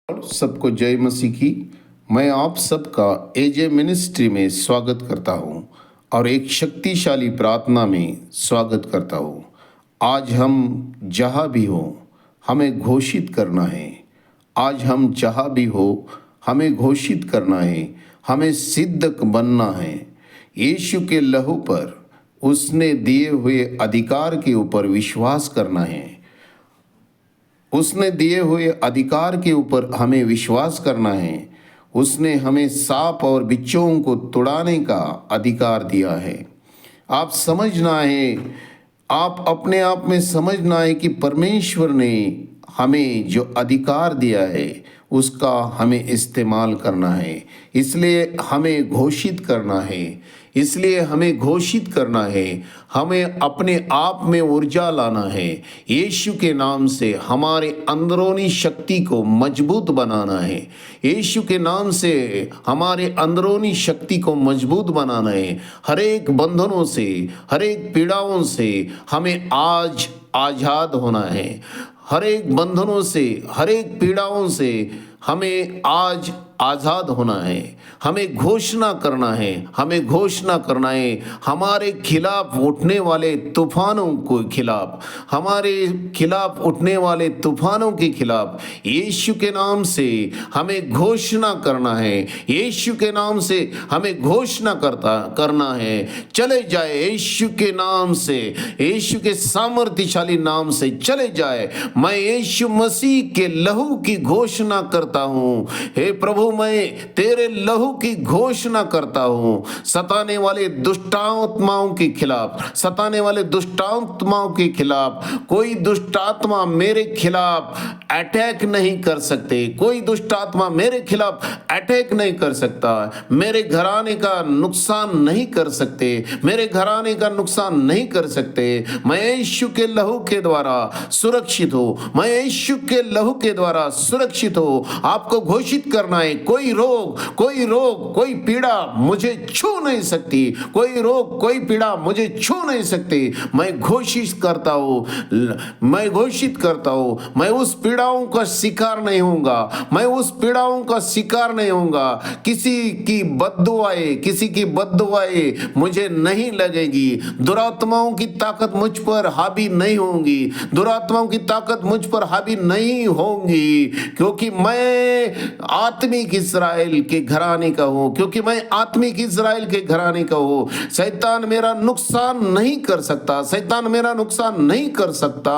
सबको जय मसीह की। मैं आप सबका एजे मिनिस्ट्री में स्वागत करता हूं और एक शक्तिशाली प्रार्थना में स्वागत करता हूं। आज हम जहां भी हो हमें घोषित करना है। आज हम जहां भी हो हमें घोषित करना है, हमें सिद्ध बनना है। यीशु के लहू पर, उसने दिए हुए अधिकार के ऊपर विश्वास करना है। उसने दिए हुए अधिकार के ऊपर हमें विश्वास करना है। उसने हमें सांप और बिच्छुओं को तोड़ाने का अधिकार दिया है। आप समझना है, आप अपने आप में समझना है कि परमेश्वर ने हमें जो अधिकार दिया है उसका हमें इस्तेमाल करना है। इसलिए हमें घोषित करना है, इसलिए हमें घोषित करना है। हमें अपने आप में ऊर्जा लाना है। यीशु के नाम से हमारे अंदरूनी शक्ति को मजबूत बनाना है। यीशु के नाम से हमारे अंदरूनी शक्ति को मजबूत बनाना है। हर एक बंधनों से, हर एक पीड़ाओं से हमें आज आजाद होना है। हर एक बंधनों से, हर एक पीड़ाओं से हमें आज आजाद होना है। हमें घोषणा करना है, हमें घोषणा करना है हमारे खिलाफ उठने वाले तूफानों के खिलाफ, हमारे खिलाफ उठने वाले तूफानों के खिलाफ यीशु के नाम से हमें घोषणा करना है। यीशु के नाम से हमें घोषणा करना है। चले जाए यीशु के नाम से, यीशु के सामर्थ्यशाली नाम से चले जाए। मैं यीशु मसीह के लहू की घोषणा करता हूँ। हे प्रभु, मैं तेरे लहू की घोषणा करता हूं। सताने वाले दुष्टात्माओं के खिलाफ, सताने वाले दुष्टात्माओं के खिलाफ कोई दुष्टात्मा मेरे खिलाफ अटैक नहीं कर सकते। कोई दुष्टात्मा मेरे खिलाफ अटैक नहीं कर सकता। मेरे घराने का नुकसान नहीं कर सकते, मेरे घराने का नुकसान नहीं कर सकते। मैं यीशु के लहू के द्वारा सुरक्षित हूं। मैं यीशु के लहू के द्वारा सुरक्षित हूं। आपको घोषित करना है, कोई रोग, कोई पीड़ा मुझे छू नहीं सकती। कोई रोग, कोई पीड़ा मुझे छू नहीं सकती। मैं घोषित करता हूं, मैं घोषित करता हूं, मैं उस पीड़ाओं का शिकार नहीं होऊंगा। मैं उस पीड़ाओं का शिकार नहीं होऊंगा। किसी की बद्दुआएं मुझे नहीं लगेगी। दुरात्माओं की ताकत मुझ पर हावी नहीं होंगी। दुरात्माओं की ताकत मुझ पर हावी नहीं होंगी, क्योंकि मैं आत्मिक इस्राएल के घराने का हूं, क्योंकि मैं आत्मिक इस्राएल के घराने का हूं। शैतान मेरा नुकसान नहीं कर सकता, शैतान मेरा नुकसान नहीं कर सकता।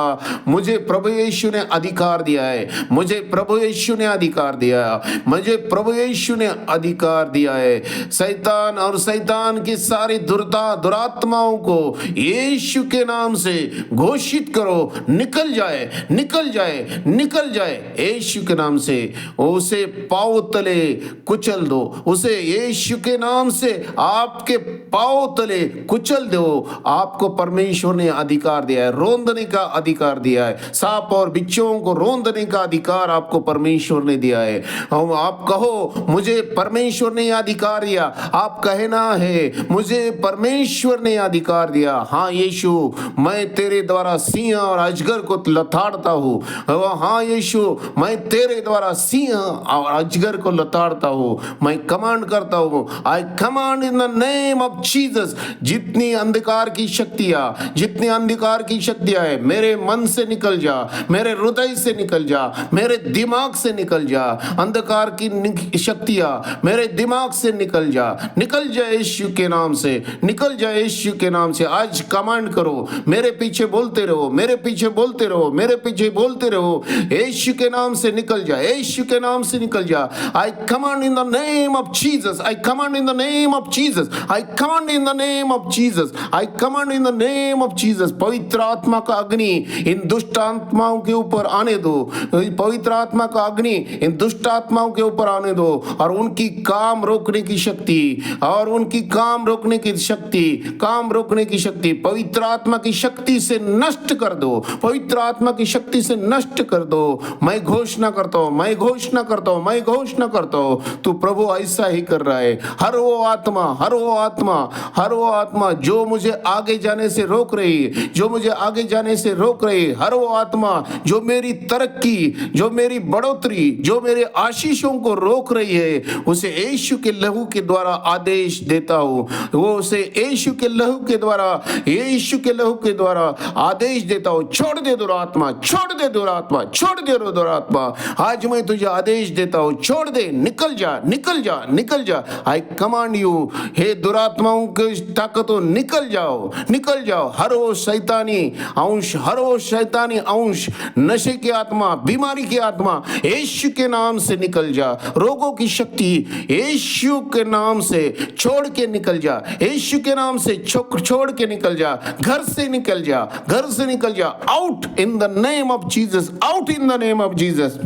मुझे प्रभु यीशु ने अधिकार दिया है, मुझे प्रभु यीशु ने अधिकार दिया है, मुझे प्रभु यीशु ने अधिकार दिया है। शैतान और शैतान की सारी दुरात्माओं को यीशु के नाम से घोषित करो, निकल जाए, निकल जाए, निकल जाए। यीशु के नाम से उसे पांव तले कुचल दो, उसे यीशु के नाम से आपके पांव तले कुचल दो। आपको परमेश्वर ने अधिकार दिया है, रोंदने का अधिकार दिया है। सांप और बिच्छुओं को रोंदने का अधिकार आपको परमेश्वर ने दिया है। आप कहो मुझे परमेश्वर ने अधिकार दिया, आप कहना है मुझे परमेश्वर ने अधिकार दिया। हाँ यीशु, मैं तेरे द्वारा सिंह और अजगर को लताड़ता हूँ। हाँ यीशु, मैं तेरे द्वारा सिंह और अजगर को लताड़ता हूँ। मैं कमांड करता हूँ, आई command in the name of Jesus. जितनी अंधकार की शक्तियाँ, जितनी अंधकार की शक्तियाँ है, मेरे मन से निकल जा, मेरे हृदय से निकल जा, मेरे दिमाग से निकल जा। अंधकार की शक्तियाँ मेरे दिमाग से निकल जा, निकल जा यीशु के नाम से, निकल जा यीशु के नाम से। आज कमांड करो, मेरे पीछे बोलते रहो, मेरे पीछे बोलते रहो, मेरे पीछे बोलते रहो। यीशु के नाम से निकल जा, यीशु के नाम से निकल जा। I command in the name of Jesus. I command in the name of Jesus. I command in the name of Jesus. I command in the name of Jesus. पवित्र आत्मा का अग्नि इन दुष्ट आत्माओं के ऊपर आने दो। पवित्र आत्मा का अग्नि इन दुष्ट आत्माओं के ऊपर आने दो और उनकी काम रोकने की शक्ति, और उनकी काम रोकने की शक्ति, काम रोकने की शक्ति पवित्र आत्मा की शक्ति से नष्ट कर दो। पवित्र आत्मा की शक्ति से नष्ट कर दो। मैं घोषणा करता हूँ, मैं घोषणा करता हूँ, मैं घोषणा करता हूँ। तू प्रभु ऐसा ही कर रहा है। हर वो आत्मा, हर वो आत्मा, आत्मा जो मुझे आगे जाने से रोक रही है, जो मुझे आगे जाने से रोक रही है, हर वो आत्मा जो मेरी तरक्की, जो मेरी बढ़ोतरी, जो मेरे आशीषों को रोक रही है, उसे यीशु के लहू के द्वारा आदेश देता हूँ। वो उसे यीशु के लहू के द्वारा, यीशु के लहू के द्वारा आदेश देता हूँ, छोड़ दे दुरात्मा, छोड़ दे दुरात्मा, छोड़ दे दुरात्मा। आज मैं तुझे आदेश देता हूँ, छोड़ दे, निकल जा, निकल जा, निकल जा। आई कमांड यू, हे दुरात्माओं की ताकतों, निकल जाओ, निकल जाओ। हर वो शैतानी अंश, हर वो शैतानी अंश, नशे की आत्मा, बीमारी की आत्मा, यीशु के नाम से निकल जा। रोगों की शक्ति यीशु के नाम से छोड़ के निकल जा, यीशु के नाम से छोड़ के निकल जा, घर से निकल जा, घर से निकल जा। Out in the name of Jesus, out in the name of Jesus,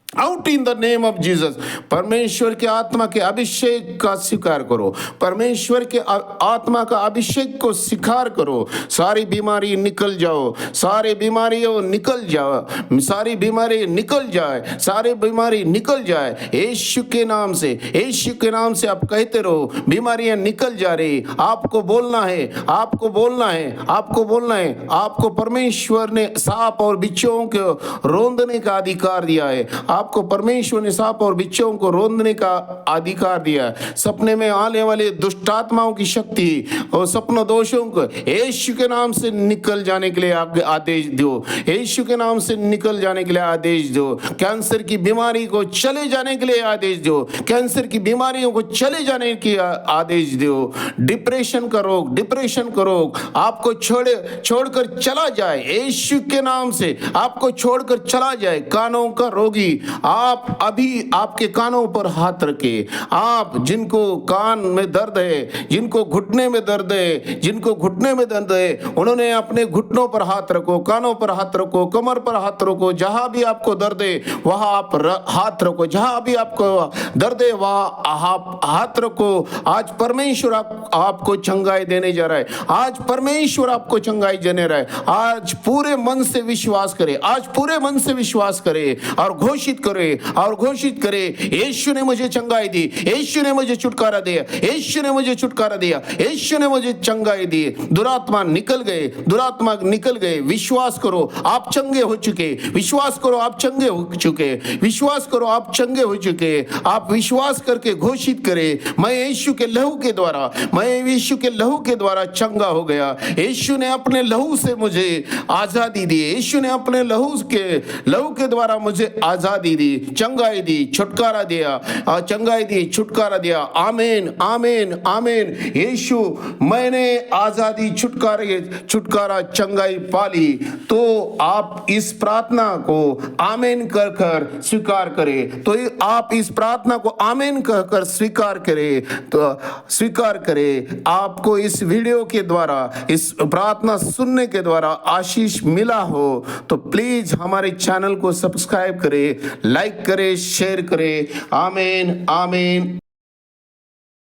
out in the name of Jesus. परमेश्वर के आत्मा के अभिषेक का स्वीकार करो, परमेश्वर के आत्मा का अभिषेक को स्वीकार करो। सारी बीमारी निकल जाओ, सारी बीमारियों निकल जाओ, सारी बीमारी निकल जाए, सारी बीमारी निकल जाए यीशु के नाम से, यीशु के नाम से आप कहते रहो, बीमारियां निकल जा रही। आपको बोलना है, आपको बोलना है, आपको बोलना है। आपको परमेश्वर ने सांप और बिच्छुओं को रौंदने का अधिकार दिया है, आपको परमेश्वर ने सांप और बिच्छुओं को रौंदने का अधिकार दिया है। सपने में आने वाले दुष्ट आत्माओं की शक्ति और सपना दोषों को यीशु के नाम से निकल जाने के लिए आदेश दो, यीशु के नाम से निकल जाने के लिए आदेश दो। कैंसर की बीमारी को चले जाने के लिए आदेश दो, कैंसर की बीमारियों को चले जाने की आदेश दो। डिप्रेशन का रोग, डिप्रेशन का रोग आपको छोड़कर चला जाए यीशु के नाम से, आपको छोड़कर चला जाए। कानों का रोगी, आप अभी आपके कानों पर हाथ रखे। आप जिनको कान में दर्द है, जिनको घुटने में दर्द है, जिनको घुटने में दर्द है, उन्होंने अपने घुटनों पर हाथ रखो, कानों पर हाथ रखो, कमर पर हाथ रखो। जहां भी आपको दर्द है वहां आप हाथ रखो, जहां भी आपको दर्द है वहां आप हाथ रखो। आज परमेश्वर आपको चंगाई देने जा रहा है, आज परमेश्वर आपको चंगाई देने रहा है। आज पूरे मन से विश्वास करें, आज पूरे मन से विश्वास करें और घोषित करे, और घोषित करे, यीशु ने मुझे चंगाई दी, यीशु ने मुझे छुटकारा दिया, यीशु ने मुझे छुटकारा दिया, यीशु ने मुझे चंगाई दी। दुरात्मा निकल गए, दुरात्मा निकल गए। विश्वास करो आप चंगे हो चुके, विश्वास करो आप चंगे हो चुके, विश्वास करो आप चंगे हो चुके। आप विश्वास करके घोषित करें, मैं यीशु के लहू के द्वारा, मैं यीशु के लहू के द्वारा चंगा हो गया। यीशु ने अपने लहू से मुझे आजादी दी, यीशु ने अपने लहू के द्वारा मुझे आजादी दी, चंगाई दी, छुटकारा दिया, चंगाई दी, छुटकारा दिया। आमीन, आमीन, आमीन। यीशु, मैंने आजादी, छुटकारा, चंगाई पाली। तो आप इस प्रार्थना को आमीन कर कर स्वीकार करें। तो आप इस प्रार्थना को आमीन कहकर स्वीकार करें, तो स्वीकार करें। आपको इस वीडियो के द्वारा, इस प्रार्थना सुनने के द्वारा आशीष मिला हो तो प्लीज हमारे चैनल को सब्सक्राइब करें, लाइक करें, शेयर करें। आमीन, आमीन।